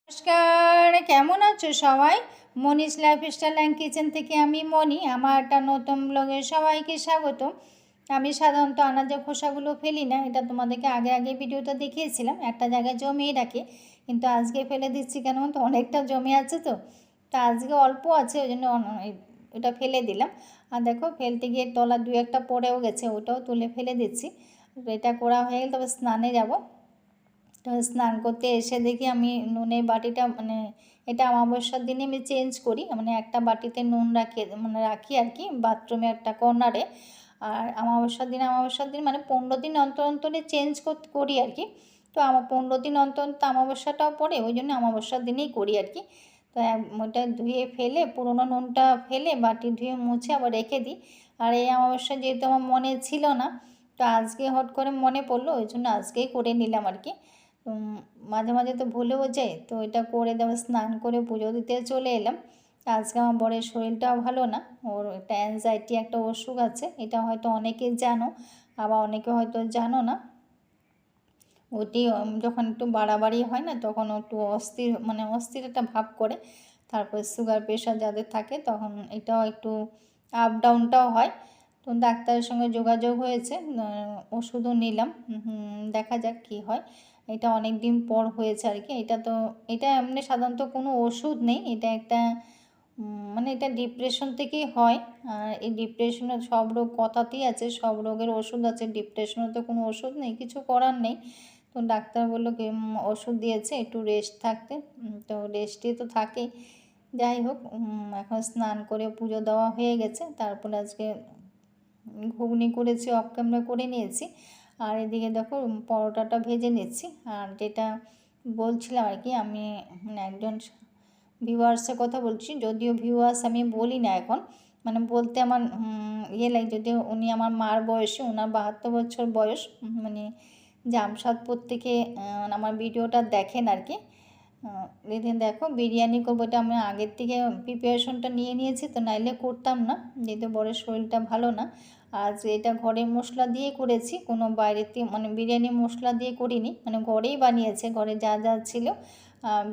নমস্কার, কেমন আছো সবাই? মনিস লাইফস্টাইল অ্যান্ড কিচেন থেকে আমি মনি। আমার একটা নতুন ব্লগে সবাইকে স্বাগত। আমি সাধারণত আনাজের খোসাগুলো ফেলি না, এটা তোমাদেরকে আগে ভিডিওটা দেখিয়েছিলাম। একটা জায়গায় জমিয়ে রাখি, কিন্তু আজকে ফেলে দিচ্ছি কেন, তো অনেকটা জমে আছে। তো আজকে অল্প আছে, ওই জন্য ওটা ফেলে দিলাম। আর দেখো, ফেলতে গিয়ে তলা দু একটা পড়েও গেছে, ওটাও তুলে ফেলে দিচ্ছি। এটা করা হয়ে গেলে তবে স্নানে যাব। তো স্নান করতে এসে দেখি আমি নুনের বাটিটা এটা অমাবস্যার দিনে আমি চেঞ্জ করি, একটা বাটিতে নুন রাখি আর কি, বাথরুমে একটা কর্নারে। আর অমাবস্যার দিন 15 দিন অন্তর অন্তরে চেঞ্জ করি আর কি। তো আমার 15 দিন অন্তর অন্তর অমাবস্যাটাও পড়ে, ওই জন্য অমাবস্যার দিনেই করি আর কি। তো ওটা ধুয়ে ফেলে, পুরোনো নুনটা ফেলে বাটি ধুয়ে মুছে আবার রেখে দিই। আর এই অমাবস্যা যেহেতু আমার মনে ছিল না, তো আজকে হট করে মনে পড়লো, ওই জন্য আজকেই করে নিলাম আর কি। মাঝে মাঝে তো ভুলেও যাই, তো এটা করে দেবো। স্নান করে পুজো দিতে চলে এলাম। আজকে আমার বরের শরীরটাও ভালো না, ওর একটা অ্যাংজাইটি একটা অসুখ আছে, এটা হয়তো অনেকেই জানো, আবার অনেকে হয়তো জানো না। ওটি যখন একটু বাড়াবাড়ি হয় না, তখন একটু অস্থির একটা ভাব করে। তারপর সুগার প্রেশার যাদের থাকে, তখন এটাও একটু আপ ডাউনটাও হয়। তো ডাক্তারের সঙ্গে যোগাযোগ হয়েছে, ওষুধও নিলাম। দেখা যাক কী হয়। এটা অনেক দিন পর হয়েছে আর কি। এটা এমনি সাধারণত কোনো ওষুধ নেই, এটা একটা এটা ডিপ্রেশন থেকেই হয়। আর এই ডিপ্রেশনে সব রোগ কথাতেই আছে, সব রোগের ওষুধ আছে, ডিপ্রেশনে তো কোনো ওষুধ নেই, কিছু করার নেই। তো ডাক্তার বললো কি ওষুধ দিয়েছে একটু রেস্ট থাকতে, তো রেস্টই তো থাকেই। যাই হোক, এখন স্নান করে পুজো দেওয়া হয়ে গেছে। তারপরে আজকে ঘুগনি করেছি, অফ ক্যামেরা করে নিয়েছি। আর এদিকে দেখো পরোটাটা ভেজে নিচ্ছি। আর যেটা বলছিলাম আর কি, আমি একজন ভিউয়ার্সের কথা বলছি, যদিও ভিউয়ার্স আমি বলি না এখন, বলতে আমার লাগে, যদিও উনি আমার মার বয়সী, ওনার 72 বছর বয়স। জামশাদপুর থেকে আমার ভিডিওটা দেখেন আর কি। দেখো বিরিয়ানি করবো, এটা আমি আগের থেকে প্রিপারেশনটা নিয়ে নিয়েছি, তো নাইলে করতাম না, যেহেতু বড়ের শরীরটা ভালো না। আজ এটা ঘরের মশলা দিয়ে করেছি, কোনো বাইরেতে বিরিয়ানি মশলা দিয়ে করিনি, ঘরেই বানিয়েছে, ঘরে যা যা ছিল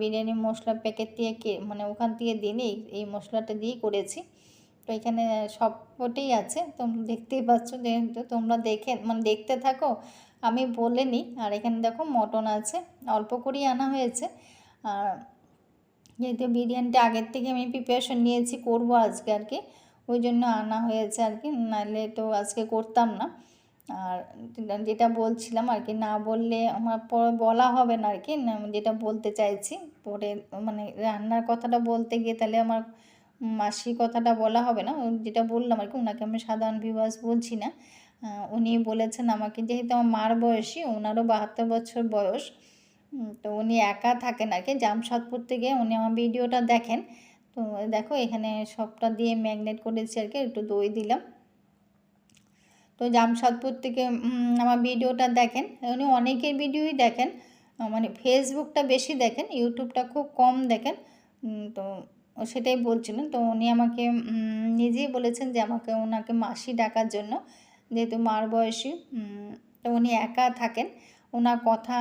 বিরিয়ানি মশলা প্যাকেট দিয়ে ওখান থেকে দিনে এই মশলাটা দিয়েই করেছি। তো এখানে সবকটাই আছে, তোমরা দেখতেই পাচ্ছ, যেহেতু তোমরা দেখতে থাকো, আমি বলে নিই। আর এখানে দেখো মটন আছে, অল্প করেই আনা হয়েছে। আর যেহেতু বিরিয়ানিটা আগের থেকে আমি প্রিপারেশন নিয়েছি, করবো আজকে আর কি, ওই জন্য আনা হয়েছে আর কি, নাহলে তো আজকে করতাম না। আর যেটা বলছিলাম আর কি, না বললে আমার পরে বলা হবে না আর কি, যেটা বলতে চাইছি পরে, রান্নার কথাটা বলতে গিয়ে তাহলে আমার মাসি কথাটা বলা হবে না। যেটা বললাম আর কি, ওনাকে আমি সাধারণ ভিউয়ার্স বলছি না। উনি বলেছেন আমাকে, যেহেতু আমার মার বয়সী, ওনারও 72 বছর বয়স। তো উনি একা থাকেন আর কি, জামশাদপুর থেকে উনি আমার ভিডিওটা দেখেন। তো দেখো এখানে সবটা দিয়ে ম্যাগনেট করেছি আর কি, একটু দই দিলাম। তো জামশাদপুর থেকে আমার ভিডিওটা দেখেন, উনি অনেকের ভিডিওই দেখেন, ফেসবুকটা বেশি দেখেন, ইউটিউবটা খুব কম দেখেন। তো সেটাই বলছিলেন। তো উনি আমাকে নিজেই বলেছেন যে ওনাকে মাসি ডাকার জন্য, যেহেতু মার বয়সী। তো উনি একা থাকেন, ওনার কথা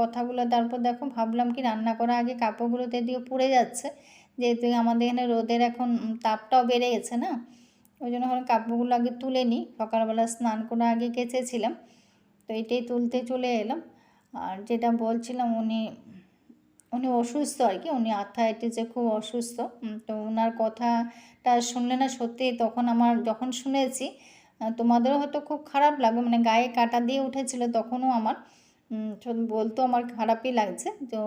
কথাগুলো। তারপর দেখো ভাবলাম কি, রান্না করার আগে কাপড়গুলোতে দিয়ে পুড়ে যাচ্ছে, যেহেতু আমাদের এখানে রোদের এখন তাপটাও বেড়ে গেছে না, ওই জন্য এখন কাপড়গুলো আগে তুলে নিই। সকালবেলা স্নান করে আগে কেচেছিলাম, তো এটাই তুলতে চলে এলাম। আর যেটা বলছিলাম, উনি অসুস্থ আর কি, উনি আর্থ্রাইটিসে খুব অসুস্থ। তো ওনার কথাটা শুনলে না সত্যি, তখন আমার যখন শুনেছি, তোমাদেরও হয়তো খুব খারাপ লাগবে, গায়ে কাঁটা দিয়ে উঠেছিল তখনও আমার, বলতেও আমার খারাপই লাগছে। তো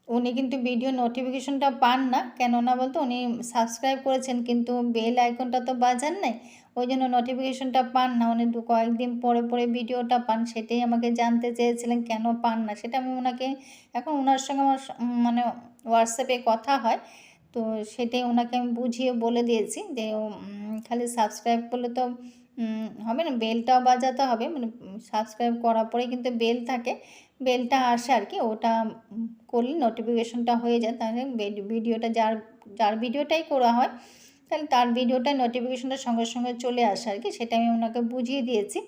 উনি কিন্তু ভিডিও নোটিফিকেশনটা পান না, কেননা বলতো উনি সাবস্ক্রাইব করেছেন, কিন্তু বেল আইকনটা তো বাজান নাই, ওই জন্য নোটিফিকেশনটা পান না। উনি কয়েকদিন পরে পরে ভিডিওটা পান, সেটাই আমাকে জানতে চেয়েছিলেন কেন পান না। সেটা আমি ওনাকে, এখন ওনার সঙ্গে আমার হোয়াটসঅ্যাপে কথা হয়, তো সেটাই ওনাকে আমি বুঝিয়ে বলে দিয়েছি যে খালি সাবস্ক্রাইব করলে তো হবে না, বেলটাও বাজাতে হবে। সাবস্ক্রাইব করার পরে কিন্তু বেল থাকে, বেলটা আসে আর কি, ওটা করলে নোটিফিকেশনটা হয়ে যায়, তাহলে ভিডিওটা যার ভিডিওটাই করা হয়, তাহলে তার ভিডিওটাই নোটিফিকেশনটা সঙ্গে সঙ্গে চলে আসে আর কি, সেটা আমি ওনাকে বুঝিয়ে দিয়েছি।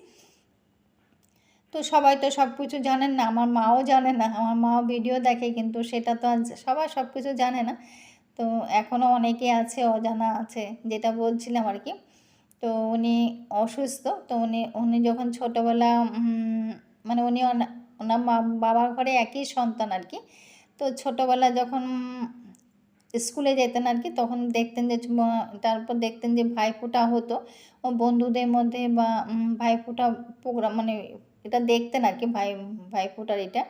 তো সবাই তো সব কিছু জানেন না, আমার মাও জানে না, আমার মাও ভিডিও দেখে কিন্তু সেটা তো আর সবাই সব কিছু জানে না। তো এখনও অনেকে আছে অজানা আছে, যেটা বলছিলাম আর কি। তো উনি অসুস্থ, তো উনি উনি যখন ছোটোবেলা মানে উনি ওনার বাবার ঘরে একই সন্তান আর কি। তো ছোটোবেলা যখন স্কুলে যেতেন আর কি, তখন দেখতেন যে তারপর দেখতেন যে ভাইফোঁটা হতো ও বন্ধুদের মধ্যে বা ভাইফোঁটা প্রোগ্রাম মানে এটা দেখতেন আর কি, ভাইফোঁটার এটা।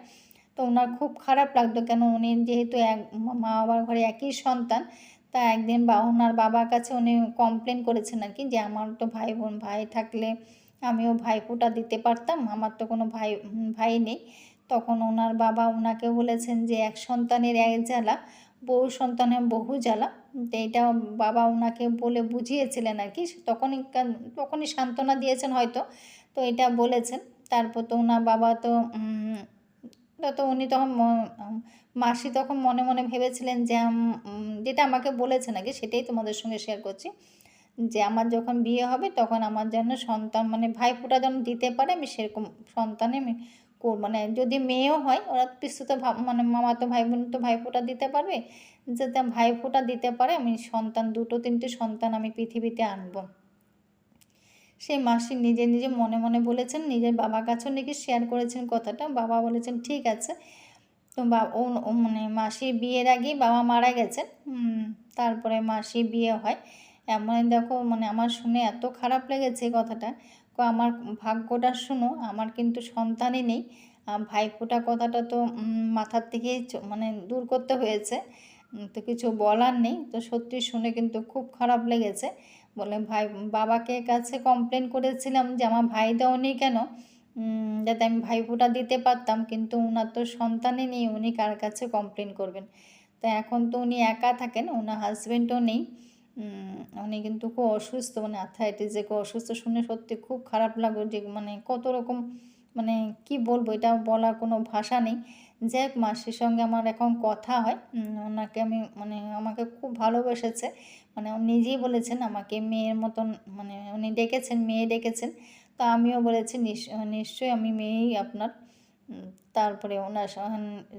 তো ওনার খুব খারাপ লাগতো, কেন উনি যেহেতু এক মা বাবার ঘরে একই সন্তান। তা একদিন ওনার বাবার কাছে উনি কমপ্লেন করেছেন আর কি, যে আমার তো ভাই থাকলে আমিও ভাইফোঁটা দিতে পারতাম, আমার তো কোনো ভাই নেই। তখন ওনার বাবা ওনাকে বলেছেন যে এক সন্তানের এক জ্বালা, বহু সন্তানের বহু জ্বালা। তো এইটা বাবা ওনাকে বলে বুঝিয়েছিলেন আর কি, তখনই সান্ত্বনা দিয়েছেন হয়তো। তো এটা বলেছেন। তারপর তো ওনার বাবা তো উনি তখন মাসি তখন মনে মনে ভেবেছিলেন যে যেটা আমাকে বলেছেন আগে, সেটাই তোমাদের সঙ্গে শেয়ার করছি, যে আমার যখন বিয়ে হবে তখন আমার যেন সন্তান মানে ভাইফোঁটা যেন দিতে পারে, আমি সেরকম সন্তানে আমি মানে যদি মেয়েও হয় ওরা পিস্তুত মানে মামাতো ভাই বোন তো ভাইফোঁটা দিতে পারবে, যাতে ভাইফোঁটা দিতে পারে আমি সন্তান 2-3টে সন্তান আমি পৃথিবীতে আনবো। সেই মাসি নিজে নিজে মনে মনে বলেছেন, নিজের বাবার কাছেও নাকি শেয়ার করেছেন কথাটা। বাবা বলেছেন ঠিক আছে। তো মানে মাসির বিয়ের আগেই বাবা মারা গেছেন। তারপরে মাসির বিয়ে হয়। এমন দেখো মানে আমার শুনে এত খারাপ লেগেছে কথাটা। আমার ভাগ্যটা শুনো, আমার কিন্তু সন্তানই নেই। ভাইফোঁটা কথাটা তো মাথার থেকেই মানে দূর করতে হয়েছে। তো কিছু বলার নেই। তো সত্যি শুনে কিন্তু খুব খারাপ লেগেছে। বলে বাবাকে কাছে কমপ্লেন করেছিলাম যে আমার ভাই দাওনি কেন, যাতে আমি ভাইফোঁটা দিতে পারতাম, কিন্তু ওনার তো সন্তানই নেই, উনি কার কাছে কমপ্লেন করবেন। তো এখন তো উনি একা থাকেন, ওনার হাজব্যান্ডও নেই। উনি কিন্তু খুব অসুস্থ, মানে আর্থ্রাইটিসে খুব অসুস্থ। শুনে সত্যি খুব খারাপ লাগলো, যে মানে কত রকম মানে কি বলবো, এটা বলার কোনো ভাষা নেই। যাই হোক, মাসির সঙ্গে আমার এখন কথা হয়। ওনাকে আমি মানে আমাকে খুব ভালোবেসেছে, মানে উনি নিজেই বলেছেন আমাকে মেয়ের মতন, মানে উনি ডেকেছেন, মেয়ে ডেকেছেন। তো আমিও বলেছি নিশ্চয়ই আমি মেয়েই আপনার। তারপরে ওনার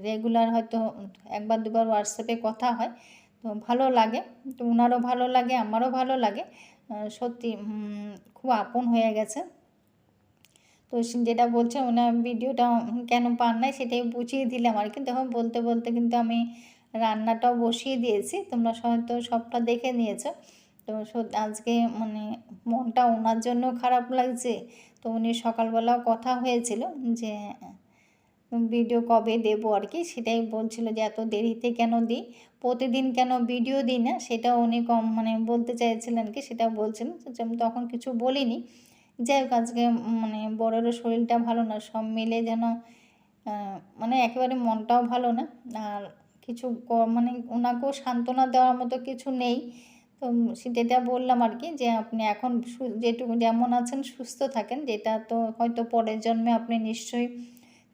রেগুলার হয়তো 1-2বার হোয়াটসঅ্যাপে কথা হয়। তো ভালো লাগে, তো ওনারও ভালো লাগে, আমারও ভালো লাগে। সত্যি খুব আপন হয়ে গেছে। তো যেটা বলছে ওনার ভিডিওটা কেন পান নাই সেটাই বুঝিয়ে দিলাম আর কি। তখন বলতে বলতে কিন্তু আমি রান্নাটাও বসিয়ে দিয়েছি, তোমরা হয়তো সবটা দেখে নিয়েছো। তো আজকে মানে মনটা ওনার জন্য খারাপ লাগছে। তো উনি সকালবেলাও কথা হয়েছিল যে ভিডিও কবে দেবো আর কি, সেটাই বলছিল যে এত দেরিতে কেন দিই, প্রতিদিন কেন ভিডিও দিই না, সেটাও উনি মানে বলতে চাইছিলেন কি, সেটাও বলছিলেন। আমি তখন কিছু বলিনি। যাই হোক, আজকে মানে বড়োরও শরীরটা ভালো না, সব মিলে যেন মানে একেবারে মনটাও ভালো না। আর কিছু মানে ওনাকেও সান্ত্বনা দেওয়ার মতো কিছু নেই। তো যেটা বললাম আর কি, যে আপনি এখন যেটুকু যেমন আছেন সুস্থ থাকেন, যেটা তো হয়তো পরের জন্মে আপনি নিশ্চয়ই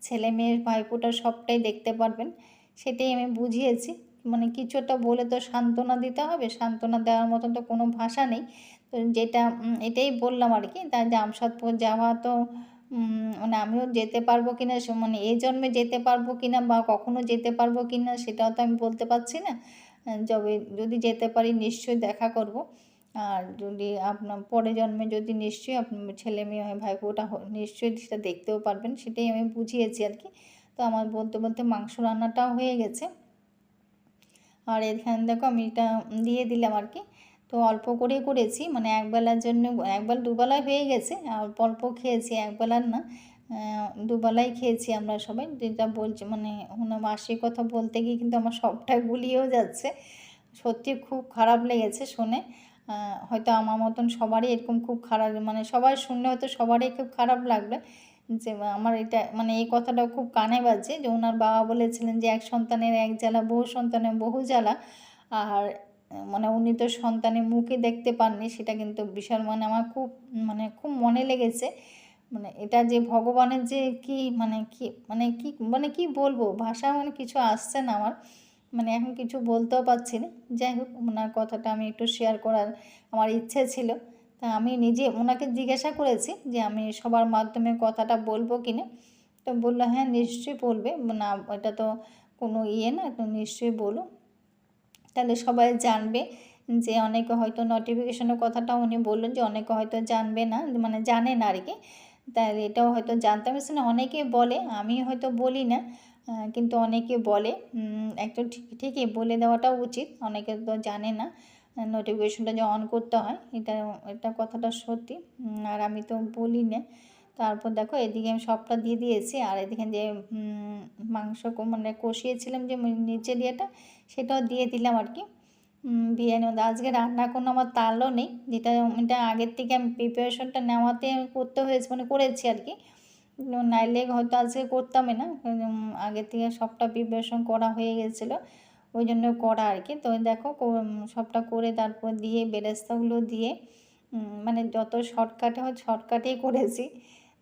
ছেলে মেয়ের ভাইফোঁটা সবটাই দেখতে পারবেন, সেটাই আমি বুঝিয়েছি। মানে কিছু একটা বলে তো সান্ত্বনা দিতে হবে, সান্ত্বনা দেওয়ার মতন তো কোনো ভাষা নেই। তো যেটা এটাই বললাম আর কি। তাই জামশাদপুর যাওয়া তো মানে আমিও যেতে পারবো কিনা, মানে এই জন্মে যেতে পারবো কিনা বা কখনো যেতে পারবো কিনা সেটাও তো আমি বলতে পারছি না। যদি যেতে পারি নিশ্চয়ই দেখা করব। আর যদি আপনার পরের জন্মে যদি নিশ্চয়ই আপনার ছেলে মেয়ে হয় ভাইফোঁটা নিশ্চয়ই সেটা দেখতেও পারবেন, সেটাই আমি বুঝিয়েছি আর কি। তো আমার বলতে বলতে মাংস রান্নাটাও হয়ে গেছে। আর এখানে দেখো আমি এটা দিয়ে দিলাম আর কি। তো অল্প করে করেছি, মানে একবেলার জন্য, একবেলা দুবেলায় হয়ে গেছে, অল্প অল্প খেয়েছি, একবেলার না, দুবেলাই খেয়েছি আমরা সবাই। যেটা বলছি মানে ওনার মাসির কথা বলতে গিয়ে কিন্তু আমার সবটা গুলিয়েও যাচ্ছে। সত্যি খুব খারাপ লেগেছে শুনে। হয়তো আমার মতন সবারই এরকম খুব খারাপ, মানে সবাই শুনলে হয়তো সবারই খুব খারাপ লাগবে, যে আমার এটা মানে এই কথাটাও খুব কানে বাজে, যে ওনার বাবা বলেছিলেন যে এক সন্তানের এক জ্বালা, বহু সন্তানের বহু জ্বালা। আর মানে উনি তো সন্তানের মুখে দেখতে পাননি, সেটা কিন্তু বিশাল মানে আমার খুব মানে খুব মনে লেগেছে। মানে এটা যে ভগবানের যে কি মানে কি বলবো, ভাষা মানে কিছু আসছে না আমার, মানে এখন কিছু বলতেও পারছি না। যাই হোক, ওনার কথাটা আমি একটু শেয়ার করার আমার ইচ্ছে ছিল, তা আমি নিজে ওনাকে জিজ্ঞাসা করেছি যে আমি সবার মাধ্যমে কথাটা বলবো কি না। তো বললো হ্যাঁ নিশ্চয়ই বলবে, না এটা তো কোনো না, তো নিশ্চয়ই বলো, তাহলে সবাই জানবে। যে অনেকে হয়তো নোটিফিকেশনের কথাটাও উনি বললেন যে অনেকে হয়তো জানবে না, মানে জানে না আর কি, তাহলে এটাও হয়তো জানতে পারছে না। অনেকে বলে, আমি হয়তো বলি না, কিন্তু অনেকে বলে। একটু ঠিকই বলে দেওয়াটাও উচিত, অনেকে তো জানে না নোটিফিকেশনটা যে অন করতে হয়, এটা কথাটা সত্যি। আর আমি তো বলি না। তারপর দেখো এদিকে আমি সবটা দিয়ে দিয়েছি, আর এদিকে যে মাংস মানে কষিয়েছিলাম যে নিচে দিয়েটা, সেটাও দিয়ে দিলাম আর কি। বিরিয়ানি মধ্যে আজকে রান্না কোনো আমার তালও নেই, এটা আগের থেকে আমি প্রিপারেশনটা নেওয়াতে করতে হয়েছে, মানে করেছি আর কি। নাইলে হয়তো আজকে করতামই না, আগের থেকে সবটা প্রিপারেশন করা হয়ে গেছিলো, ওই জন্য করা আর কি। তো দেখো সবটা করে তারপর দিয়ে বেরেস্তাগুলো দিয়ে মানে যত শর্টকাটে হয় শর্টকাটেই করেছি,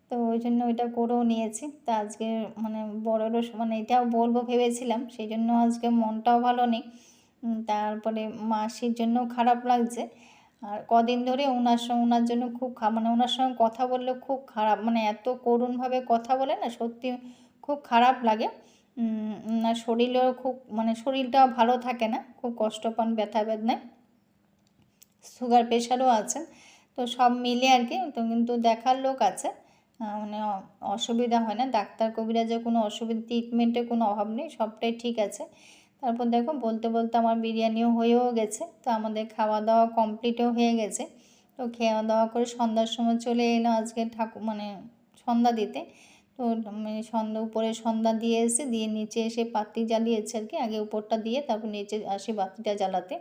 তো ওই জন্য ওইটা করেও নিয়েছি। তা আজকে মানে বড়োরও মানে এটাও বলবো ভেবেছিলাম, সেই জন্য আজকে মনটাও ভালো নেই। তারপরে মাসির জন্যও খারাপ লাগছে। আর কদিন ধরে ওনার জন্য খুব মানে ওনার সঙ্গে কথা বললে খুব খারাপ, মানে এত করুণভাবে কথা বলে না, সত্যি খুব খারাপ লাগে। ওনার শরীরেও খুব মানে শরীরটাও ভালো থাকে না, খুব কষ্ট পান ব্যথা বেদনায়, সুগার প্রেশারও আছে। তো সব মিলে আর কি। তো কিন্তু দেখার লোক আছে, মানে অসুবিধা হয় না, ডাক্তার কবিরাজের কোনো অসুবিধা, ট্রিটমেন্টের কোনো অভাব নেই, সবটাই ঠিক আছে। তারপর দেখো বলতে বলতে আমার বিরিয়ানিও হয়েও গেছে, তো আমাদের খাওয়া দাওয়া কমপ্লিটও হয়ে গেছে। তো খাওয়া দাওয়া করে সন্ধ্যার সময় চলে এলাম আজকে ঠাকুর মানে সন্ধ্যা দিতে। তো উপরে সন্ধ্যা দিয়ে এসে দিয়ে নিচে এসে বাতি জ্বালিয়েছে আর কি, আগে উপরটা দিয়ে তারপর নিচে আসি বাতিটা জ্বালাতে।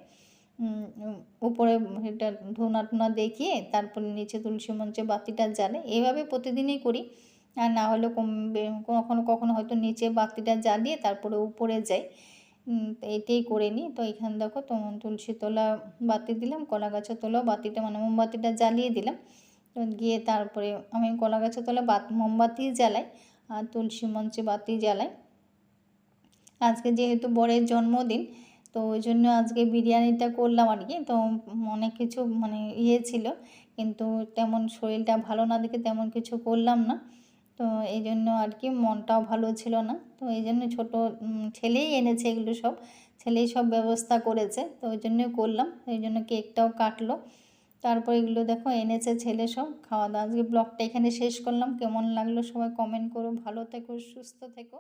উপরে এটা ধূনা টুনা দেখিয়ে তারপরে নিচে তুলসী মঞ্চে বাতিটা জ্বালে, এইভাবে প্রতিদিনই করি। আর না হলে কখনো কখনো হয়তো নিচে বাতিটা জ্বালিয়ে তারপরে উপরে যাই, তো এটাই করে নিই। তো এখানে দেখো তো তুলসী তলা বাতি দিলাম, কলা গাছের তলাও বাতিটা মানে মোমবাতিটা জ্বালিয়ে দিলাম। তো গিয়ে তারপরে আমি কলা গাছের তলা মোমবাতি জ্বালাই আর তুলসী মঞ্চে বাতি জ্বালাই। আজকে যেহেতু বরের জন্মদিন, তো ওই জন্য আজকে বিরিয়ানিটা করলাম আর কি। তো অনেক কিছু মানে ছিল, কিন্তু তেমন শরীরটা ভালো না দেখে তেমন কিছু করলাম না। তো এই জন্য আর কি মনটাও ভালো ছিল না, তো এই জন্য ছোটো ছেলেই এনেছে এগুলো সব, ছেলেই সব ব্যবস্থা করেছে, তো ওই জন্যই করলাম, এই জন্য কেকটাও কাটলো। তারপর এগুলো দেখো এনেছে ছেলে সব, খাওয়া দাওয়া। আজকে ব্লগটা এখানে শেষ করলাম, কেমন লাগলো সবাই কমেন্ট করো, ভালো থেকো, সুস্থ থেকো।